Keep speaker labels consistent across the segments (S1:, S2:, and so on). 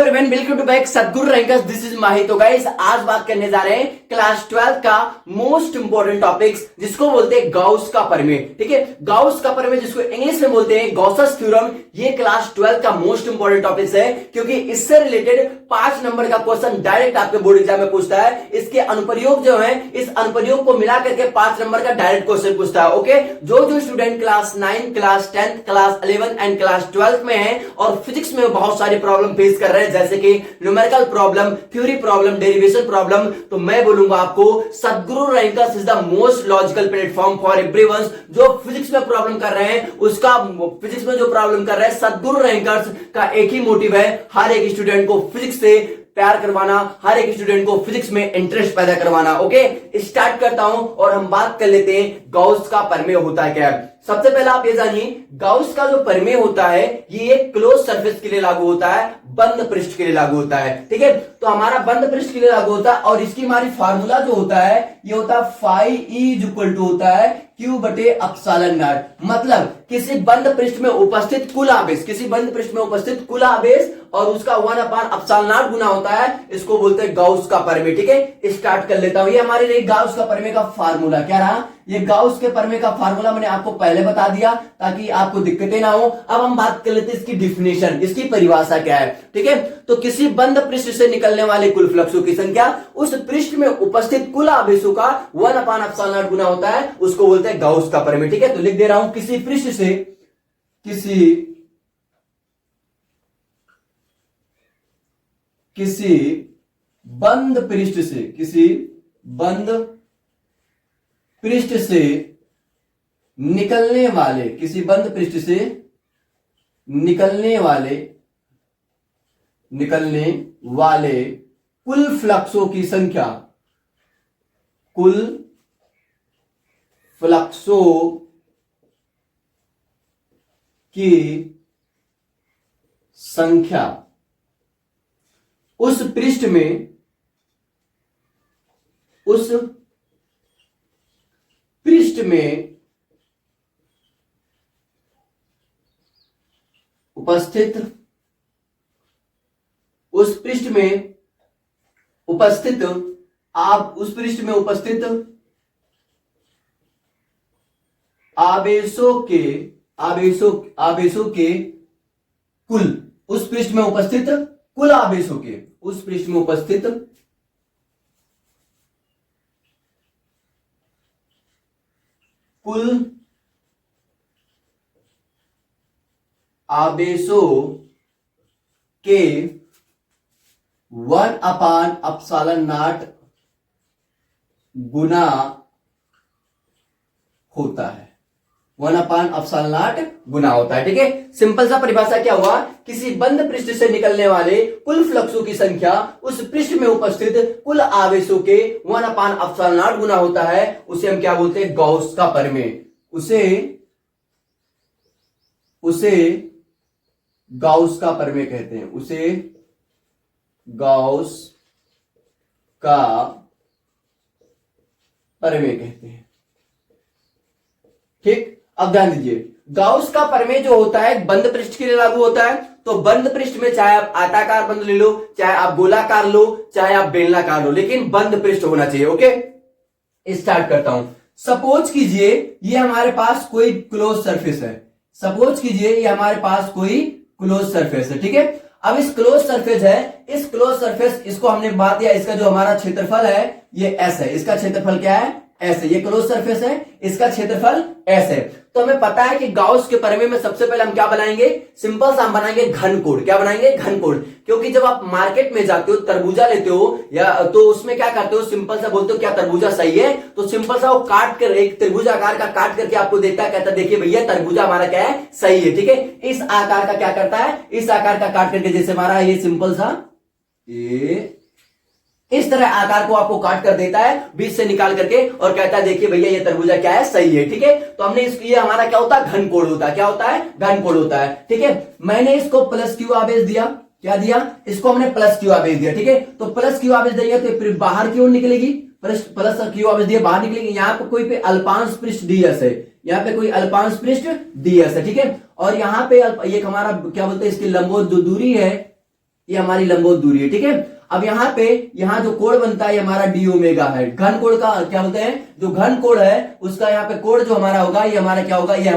S1: Everyone, welcome to back Sadguru rankers. This is Mahi. तो guys, आज बात करने जा रहे हैं क्लास 12 का मोस्ट इंपोर्टेंट टॉपिक्स, जिसको बोलते हैं गाउस का प्रमेय। ठीक है, गाउस का प्रमेय जिसको इंग्लिश में बोलते हैं गॉसस थ्योरम। ये क्लास 12 का मोस्ट इंपोर्टेंट टॉपिक्स है, क्योंकि इससे रिलेटेड 5 नंबर का क्वेश्चन डायरेक्ट आपके बोर्ड एग्जाम में पूछता है। इसके अनुप्रयोग जो है, इस अनुप्रयोग को मिला करके 5 नंबर का डायरेक्ट क्वेश्चन पूछता है। ओके, जो student class 9, class 10, class 11 and class 12 में है और फिजिक्स में बहुत सारी प्रॉब्लम फेस कर रहे हैं, जैसे कि numerical problem, theory problem, derivation problem, तो मैं बोलूंगा आपको Sadguru rankers is the most logical platform for everyone. जो फिजिक्स में प्रॉब्लम कर रहे हैं, उसका फिजिक्स में जो प्रॉब्लम कर रहे हैं, सद्गुरु रैंकर्स का एक ही मोटिव है, हर एक स्टूडेंट को फिजिक्स से प्यार करवाना, हर एक स्टूडेंट को फिजिक्स में इंटरेस्ट पैदा करवाना। ओके, स्टार्ट करता हूं और हम बात कर लेते हैं गाउस का प्रमेय होता है क्या है। सबसे पहले आप ये जानिए, गाउस का जो प्रमेय होता है ये एक क्लोज सरफेस के लिए लागू होता है, बंद पृष्ठ के लिए लागू होता है। ठीक है, तो हमारा बंद पृष्ठ के लिए लागू होता है और इसकी हमारी फार्मूला जो होता है ये होता है phi E is equal to होता है क्यू बटे एप्सिलॉन नॉट। मतलब किसी बंद पृष्ठ में उपस्थित कुल आवेश, किसी बंद पृष्ठ में उपस्थित कुल आवेश और उसका 1/एप्सिलॉन गुना होता है, इसको बोलते हैं गाउस का प्रमेय। ठीक है, स्टार्ट कर लेता हूं। ये हमारे लिए गाउस का प्रमेय का फार्मूला क्या रहा, ये गाउस के प्रमेय का फार्मूला मैंने आपको पहले बता दिया ताकि आपको दिक्कतें ना हो। अब हम बात कर लेते हैं इसकी डिफिनेशन, इसकी परिभाषा क्या है। ठीक है, तो किसी बंद पृष्ठ से निकलने वाले कुल फ्लक्सों की संख्या उस पृष्ठ में उपस्थित कुल आवेशों का 1/एप्सिलॉन गुना होता है, उसको बोलते हैं गाउस का प्रमेय। ठीक है, तो लिख दे रहा हूं, किसी पृष्ठ से, किसी बंद पृष्ठ से, किसी बंद पृष्ठ से निकलने वाले, किसी बंद पृष्ठ से निकलने वाले कुल फ्लक्सों की संख्या, कुल फ्लक्सों की संख्या उस पृष्ठ में, उस पृष्ठ में उपस्थित, उस पृष्ठ में उपस्थित आप उस पृष्ठ में उपस्थित आवेशों के कुल, उस पृष्ठ में उपस्थित कुल आवेशों के, उस पृष्ठ में उपस्थित कुल आवेशों के 1/एप्सिलॉन गुना होता है, 1/एप्सिलॉन गुना होता है। ठीक है, सिंपल सा परिभाषा क्या हुआ, किसी बंद पृष्ठ से निकलने वाले कुल फ्लक्सों की संख्या उस पृष्ठ में उपस्थित कुल आवेशों के 1/एप्सिलॉन गुना होता है, उसे हम क्या बोलते हैं, गाउस का प्रमेय। उसे गाउस का प्रमेय कहते हैं, उसे गाउस का प्रमेय कहते हैं। ठीक, अब ध्यान दीजिए, गाउस का प्रमेय जो होता है बंद पृष्ठ के लिए लागू होता है। तो बंद पृष्ठ में चाहे आप आयताकार बंद ले लो, चाहे आप गोलाकार लो, चाहे आप बेलनाकार लो, लेकिन बंद पृष्ठ होना चाहिए। ओके, स्टार्ट करता हूं। सपोज कीजिए ये हमारे पास कोई क्लोज सरफेस है, सपोज कीजिए ये हमारे पास कोई क्लोज सरफेस है। ठीक है, अब इस क्लोज सरफेस है, इस क्लोज सरफेस, इसको हमने बात दिया, इसका जो हमारा क्षेत्रफल है ये एस है, इसका क्षेत्रफल क्या है, एस है। ये क्लोज सरफेस है, इसका क्षेत्रफल एस है। तो हमें पता है कि गाउस के प्रमेय में सबसे पहले हम क्या बनाएंगे, सिंपल सा हम बनाएंगे घन कोण। क्या बनाएंगे, घन कोण। क्योंकि जब आप मार्केट में जाते हो, तरबूजा लेते हो या तो उसमें क्या करते हो, सिंपल सा बोलते हो क्या तरबूजा सही है, तो सिंपल सा वो काट कर, एक त्रिभुज आकार का काट करके आपको देता है, कहता है देखिए भैया तरबूजा हमारा क्या है, सही है। ठीक है, इस आकार का क्या करता है, इस आकार का काट करके, जैसे हमारा ये सिंपल सा ये इस तरह आकार को आपको काट कर देता है बीच से निकाल करके और कहता है देखिए भैया ये तरबूजा क्या है, सही है। ठीक है, तो हमने ये हमारा क्या होता है, घन कोण होता है। क्या होता है, घन कोण होता है। ठीक है, मैंने इसको प्लस क्यू आवेश दिया, क्या दिया, इसको हमने प्लस क्यू आवेश दिया। ठीक है, तो प्लस क्यू आवेश देंगे तो फिर बाहर की ओर निकलेगी, प्लस क्यू आवेश दिया, बाहर निकलेगी। यहाँ पे कोई पे अल्पांश पृष्ठ डीएस है, यहाँ पे कोई अल्पांश पृष्ठ डीएस है। ठीक है, और यहाँ पे एक हमारा क्या बोलते हैं, इसकी लंबवत जो दूरी है ये हमारी लंबवत दूरी है, ठीक है। अब यहाँ पे यहाँ जो कोण बनता है ये हमारा डी ओमेगा है। घन कोण का क्या बोलते हैं, जो घन कोण है उसका यहाँ पे कोण जो हमारा होगा ये हमारा क्या होगा, ये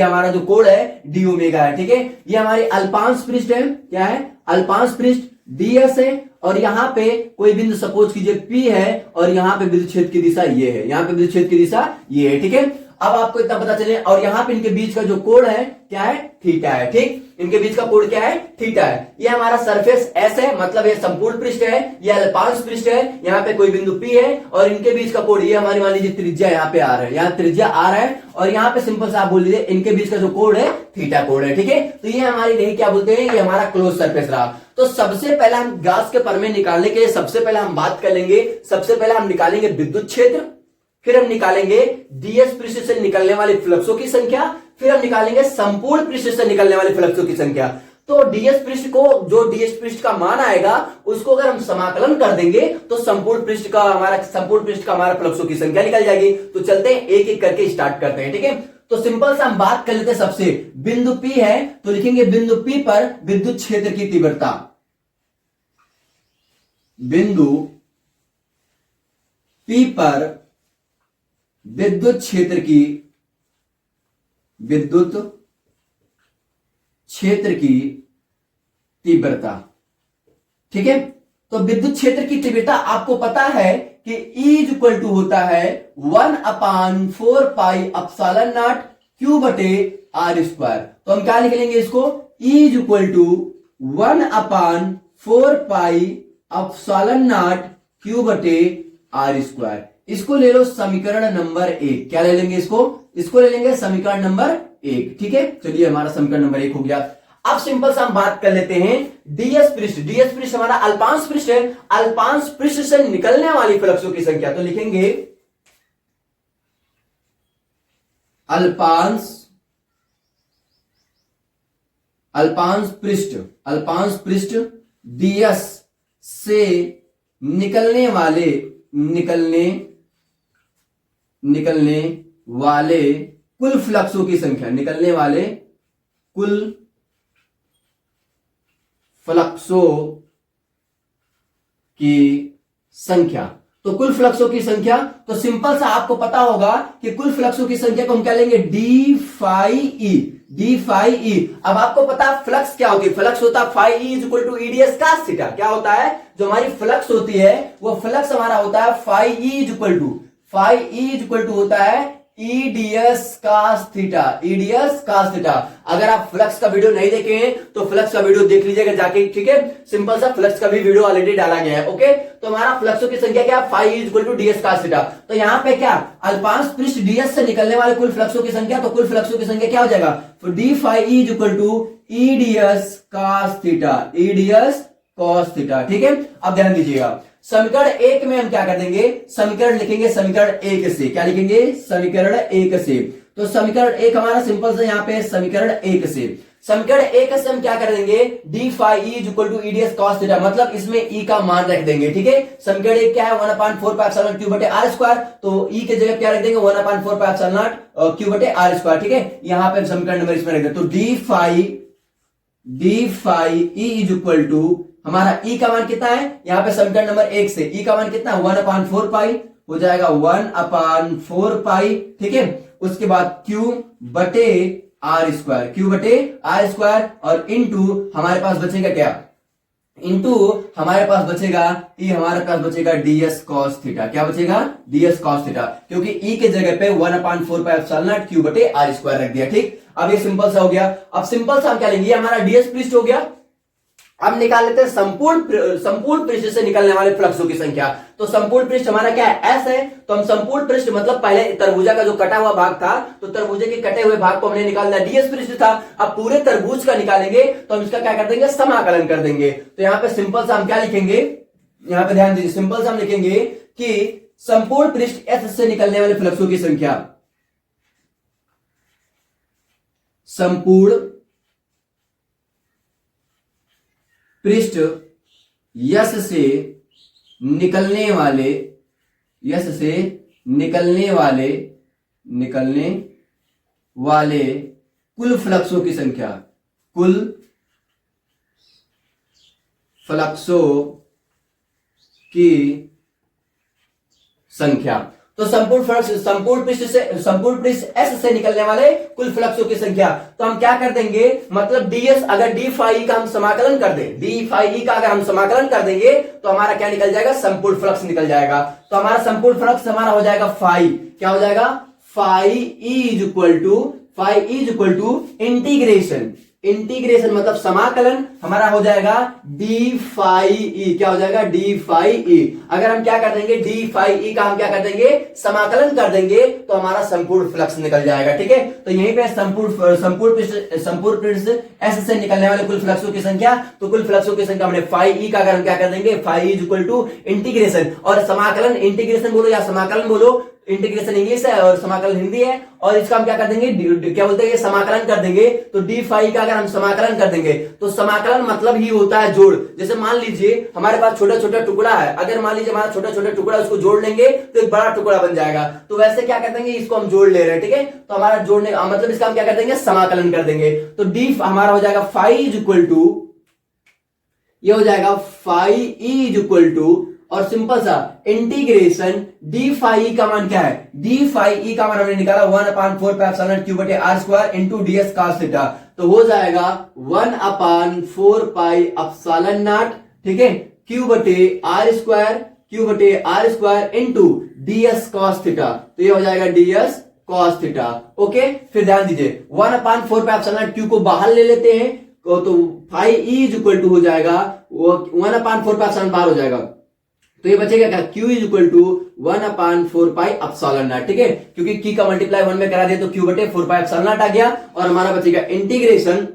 S1: हमारा जो कोण है डी ओमेगा है, ठीक है। ये हमारी अल्पांश पृष्ठ है, क्या है, अल्पांश पृष्ठ ds है। और यहाँ पे कोई बिंदु सपोज कीजिए P है और यहाँ पे विद्युत क्षेत्र की दिशा ये है, यहाँ पे विद्युत क्षेत्र की दिशा ये है, ठीक है। अब आपको इतना पता चले, और यहाँ पे इनके बीच का जो कोण है क्या है, थीटा है, ठीक। इनके बीच का कोण क्या है, थीटा है। ये हमारा सरफेस S है, मतलब ये संपूर्ण पृष्ठ है, ये अल्पांश पृष्ठ है, यहाँ पे कोई बिंदु P है और इनके बीच का कोण ये हमारी मान लीजिए त्रिज्या यहाँ पे R है, यहाँ त्रिज्या R है और यहाँ पे सिंपल सा आप बोल लीजिए इनके बीच का जो कोण है थीटा कोण है, ठीक है। तो ये हमारी नहीं क्या बोलते हैं, ये हमारा क्लोज सरफेस रहा। तो सबसे पहले हम गॉस के प्रमेय निकालने के लिए सबसे पहले हम बात कर लेंगे, सबसे पहले हम निकालेंगे विद्युत क्षेत्र, फिर हम निकालेंगे डीएस पृष्ठ से निकलने वाले फ्लक्सों की संख्या, फिर हम निकालेंगे संपूर्ण पृष्ठ से निकलने वाले फ्लक्सों की संख्या। तो डीएस पृष्ठ को, जो डीएस पृष्ठ का मान आएगा उसको अगर हम समाकलन कर देंगे तो संपूर्ण पृष्ठ का हमारा फ्लक्सों की संख्या निकल जाएगी। तो चलते हैं एक एक करके स्टार्ट करते हैं, ठीक है। तो सिंपल से हम बात कर लेते हैं, सबसे बिंदु P है तो लिखेंगे बिंदु P पर विद्युत क्षेत्र की तीव्रता, बिंदु P पर विद्युत क्षेत्र की तीव्रता, ठीक है। तो विद्युत क्षेत्र की तीव्रता आपको पता है कि E इज इक्वल टू होता है 1/4 पाई एप्सिलॉन नॉट Q बटे R स्क्वायर। तो हम क्या लिख लेंगे इसको, E is equal to 1/4 pi epsilon naught Q बटे R स्क्वायर। इसको ले लो समीकरण नंबर 1। क्या ले लेंगे इसको ले लेंगे समीकरण नंबर 1, ठीक है। चलिए हमारा समीकरण नंबर 1 हो गया। अब सिंपल सा हम बात कर लेते हैं डीएस पृष्ठ हमारा अल्पांश पृष्ठ है, अल्पांश पृष्ठ से निकलने वाली फ्लक्सों की संख्या। तो लिखेंगे अल्पांश पृष्ठ डीएस से निकलने वाले कुल फ्लक्सों की संख्या, निकलने वाले कुल फ्लक्सों की संख्या। तो कुल फ्लक्सों की संख्या, तो सिंपल सा आपको पता होगा कि कुल फ्लक्सों की संख्या को हम क्या लेंगे, डी फाई ई। अब आपको पता फ्लक्स क्या होती है, फ्लक्स होता है phi E is equal to EDS cos theta. क्या होता है, जो हमारी फ्लक्स होती है वो फ्लक्स हमारा होता है phi E is equal to होता है ईडीएस कास थीटा, अगर आप फ्लक्स का वीडियो नहीं देखे हैं तो फ्लक्स का वीडियो देख लीजिएगा जाके, ठीक है। सिंपल सा फ्लक्स का भी वीडियो ऑलरेडी डाला गया है, ओके। तो हमारा फ्लक्सों की संख्या क्या है, phi is equal to DS cos theta. तो यहाँ पे क्या, अल्पांश पृष्ठ डीएस से निकलने वाले कुल फ्लक्सों की संख्या, तो कुल फ्लक्सों की संख्या क्या हो जाएगा, तो D phi is equal to EDS cos theta, ठीक है। अब ध्यान दीजिएगा, समीकरण 1 में हम क्या कर देंगे, समीकरण लिखेंगे समीकरण 1 से। क्या लिखेंगे, समीकरण 1 से। तो समीकरण 1 हमारा सिंपल से यहाँ पे समीकरण 1 से हम क्या कर देंगे, D phi E is equal to EDS cos theta, मतलब इसमें ई का मान रख देंगे, ठीक है। समीकरण 1 क्या है, 1/4 पाई एप्सिलॉन क्यू बटे आर स्क्वायर। तो ई के जगह क्या रख देंगे, 1/4 पाई एप्सिलॉन क्यू बटे आर स्क्वायर, ठीक है। यहाँ पे समीकरण नंबर इसमें रख देंगे। तो D phi E is equal to, हमारा ई का मान कितना है, यहाँ पे समीकरण नंबर 1 से ई का मान कितना है, 1/4 पाई हो जाएगा, 1/4 पाई, ठीक है। उसके बाद Q बटे आर स्क्वायर और इनटू हमारे पास बचेगा क्या, हमारे पास बचेगा डीएस कॉस थीटा। क्या बचेगा, डीएस कॉस थीटा, क्योंकि ई के जगह पे 1/4 पाई एप्सिलॉन नॉट Q बटे आर स्क्वायर रख दिया, ठीक। अब ये सिंपल सा हो गया। अब सिंपल सा हम क्या लेंगे, हमारा डीएस पृष्ठ हो गया। अब निकाल लेते हैं संपूर्ण पृष्ठ से निकलने वाले फ्लक्सों की संख्या। तो संपूर्ण पृष्ठ हमारा क्या है, एस है। तो हम संपूर्ण पृष्ठ मतलब पहले तरबूजा का जो कटा हुआ भाग था, तो तरबूजे के कटे हुए भाग को हमने निकालना, डीएस पृष्ठ था। अब पूरे तरबूज का निकालेंगे तो हम इसका क्या कर देंगे, समाकलन कर देंगे। तो यहाँ पे सिंपल सा हम क्या लिखेंगे, यहाँ पे ध्यान दीजिए, सिंपल सा हम लिखेंगे कि संपूर्ण पृष्ठ एस से निकलने वाले फ्लक्सों की संख्या, संपूर्ण पृष्ठ यस से निकलने वाले कुल फ्लक्सों की संख्या, कुल फ्लक्सों की संख्या। तो संपूर्ण पृष्ठ एस से निकलने वाले कुल फ्लक्सों की संख्या। तो हम क्या कर देंगे, मतलब ds अगर d फाई का हम समाकलन कर दें, d फाई का अगर हम समाकलन कर देंगे तो हमारा क्या निकल जाएगा, संपूर्ण फ्लक्स निकल जाएगा। तो हमारा संपूर्ण फ्लक्स हमारा हो जाएगा फाई, क्या हो जाएगा, phi is equal to integration मतलब समाकलन हमारा हो जाएगा डी फाई ई, क्या हो जाएगा, डी फाई ई। अगर हम क्या कर देंगे, डी फाई ई का हम क्या कर देंगे, समाकलन कर देंगे तो हमारा संपूर्ण फ्लक्स निकल जाएगा। ठीक है, तो यहीं पे संपूर्ण पृष्ठ एस से निकलने वाले कुल फ्लक्सों की संख्या, तो कुल फ्लक्सों की संख्या हमने फाई ई का अगर हम क्या कर देंगे, phi is equal to integration, और समाकलन इंटीग्रेशन बोलो या समाकलन बोलो, इंटीग्रेशन इंग्लिश है और समाकलन हिंदी है, और इसका हम क्या कर देंगे, क्या बोलते हैं, ये समाकलन कर देंगे। तो डी फाई का अगर हम समाकलन कर देंगे तो समाकलन मतलब ही होता है जोड़। जैसे मान लीजिए हमारे पास छोटा छोटा टुकड़ा है, अगर मान लीजिए हमारा छोटा छोटा टुकड़ा उसको जोड़ लेंगे तो एक बड़ा टुकड़ा बन जाएगा। तो वैसे क्या कर देंगे, इसको हम जोड़ ले रहे हैं, ठीक है, तो हमारा जोड़ने मतलब इसका हम क्या कर देंगे, समाकलन कर देंगे। तो डी हमारा हो जाएगा फाई इज इक्वल टू, ये हो जाएगा फाई इज इक्वल टू, और सिंपल सा इंटीग्रेशन डी फाई का मान क्या है, डी फाई का मान हमने निकाला 1/4 क्यू बटे R square into D S cos theta. तो हो जाएगा 1/4 पाई एप्सिलॉन नॉट, ठीक है, क्यू बटे R square into D S cos theta. तो ये हो जाएगा D S cos theta. Okay, फिर ध्यान दीजिए 1/4 पाई एप्सिलॉन नॉट क्यू को बाहर ले लेते हैं तो फाई इज इक्वल टू हो जाएगा 1/4 पाई एप्सिलॉन बाहर हो जाएगा, तो ये बचेगा क्या, Q is equal to 1/4 pi epsilon naught. ठीक है, क्योंकि Q का मल्टीप्लाई 1 में करा दिया तो Q बटे 4 पाई एप्सिलॉन नॉट आ गया, और हमारा बचेगा integration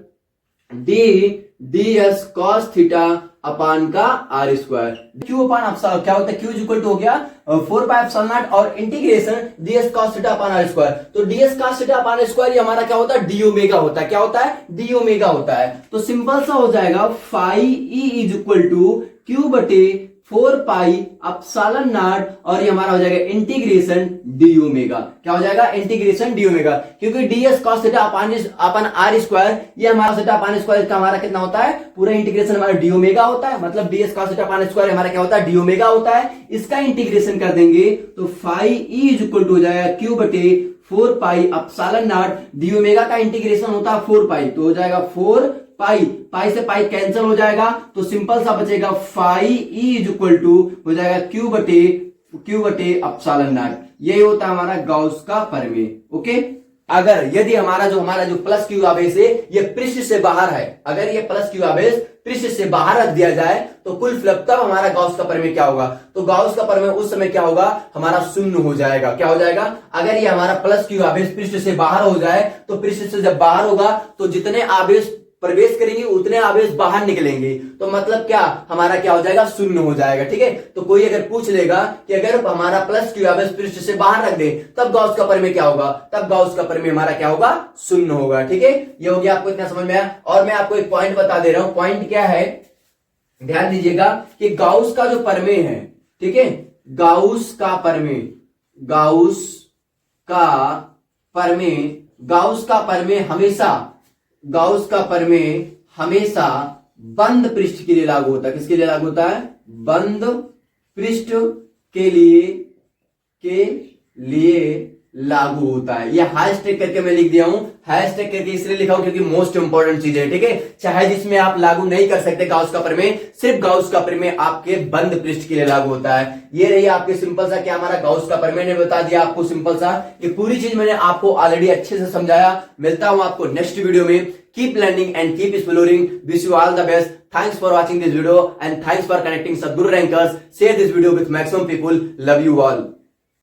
S1: D S cos theta upon का R square. Q upon epsilon क्या होता है, Q इज इक्वल टू हो गया 4 पाई एप्सिलॉन नॉट और integration D S cos theta upon R square. तो D S cos theta upon square ये हमारा क्या होता है, डी ओमेगा होता है, क्या होता है, डी ओमेगा होता है। तो सिंपल सा हो जाएगा phi E is equal to Q बटे 4 पाई एप्सिलॉन नॉट, और ये हमारा हो जाएगा इंटीग्रेशन डी ओमेगा, क्या हो जाएगा, इंटीग्रेशन डी ओमेगा, क्योंकि डी एस कॉस थीटा अपन आर स्क्वायर, ये हमारा थीटा अपन स्क्वायर का हमारा कितना होता है, पूरा इंटीग्रेशन हमारा डी ओमेगा होता है, मतलब डी एस कॉस थीटा अपन स्क्वायर हमारा क्या होता है, डी ओमेगा होता है। इसका इंटीग्रेशन कर देंगे तो phi E is equal to हो जाएगा क्यू बटे 4 pi epsilon naught, D omega का इंटीग्रेशन होता है 4 पाई, तो हो जाएगा 4 पाई से पाई कैंसिल हो जाएगा, तो सिंपल सा बचेगा phi E is equal to हो जाएगा क्यू बटे एप्सिलॉन नॉट। यही होता है हमारा गॉस का प्रमेय। ओके, अगर यदि हमारा जो प्लस क्यू आवेश है ये पृष्ठ से बाहर है, अगर ये प्लस क्यू आवेश पृष्ठ से बाहर रख दिया जाए तो कुल फ्लक्स तब हमारा गॉस का प्रमेय क्या होगा, तो गॉस का प्रमेय उस समय क्या होगा, हमारा शून्य हो जाएगा। क्या हो जाएगा, अगर ये हमारा प्लस क्यू आवेश पृष्ठ से बाहर हो जाए तो पृष्ठ से जब बाहर होगा तो जितने आवेश प्रवेश करेंगे उतने आवेश बाहर निकलेंगे, तो मतलब क्या, हमारा क्या हो जाएगा, शून्य हो जाएगा। ठीक है, तो कोई अगर पूछ लेगा कि अगर हमारा प्लस क्यू आवेश पृष्ठ से बाहर रख दे तब गॉस का प्रमेय क्या होगा, तब गॉस का प्रमेय हमारा क्या होगा, शून्य होगा। ठीक है, ये हो गया, आपको इतना समझ में आया। और मैं आपको एक पॉइंट बता दे रहा हूं, पॉइंट क्या है, ध्यान दीजिएगा कि गॉस का जो प्रमेय है, ठीक है, गॉस का प्रमेय हमेशा बंद पृष्ठ के लिए लागू होता है। किसके लिए लागू होता है, बंद पृष्ठ के लिए लागू होता है। ये हैशटैग करके मैं लिख दिया हूं, हैशटैग करके इसलिए लिखा हूं क्योंकि मोस्ट इंपॉर्टेंट चीज है। ठीक है, चाहे जिसमें आप लागू नहीं कर सकते गॉस का प्रमेय, सिर्फ गॉस का प्रमेय आपके बंद पृष्ठ के लिए लागू होता है। ये रही आपके सिंपल सा क्या हमारा गॉस का प्रमेय ने बता दिया आपको सिंपल सा, ये पूरी चीज मैंने आपको ऑलरेडी अच्छे से समझाया। मिलता हूं आपको नेक्स्ट वीडियो में। Keep learning and keep exploring, wish you all the best. Thanks for watching this video and thanks for connecting Sadhguru Rankers. Share this video with maximum people. Love you all.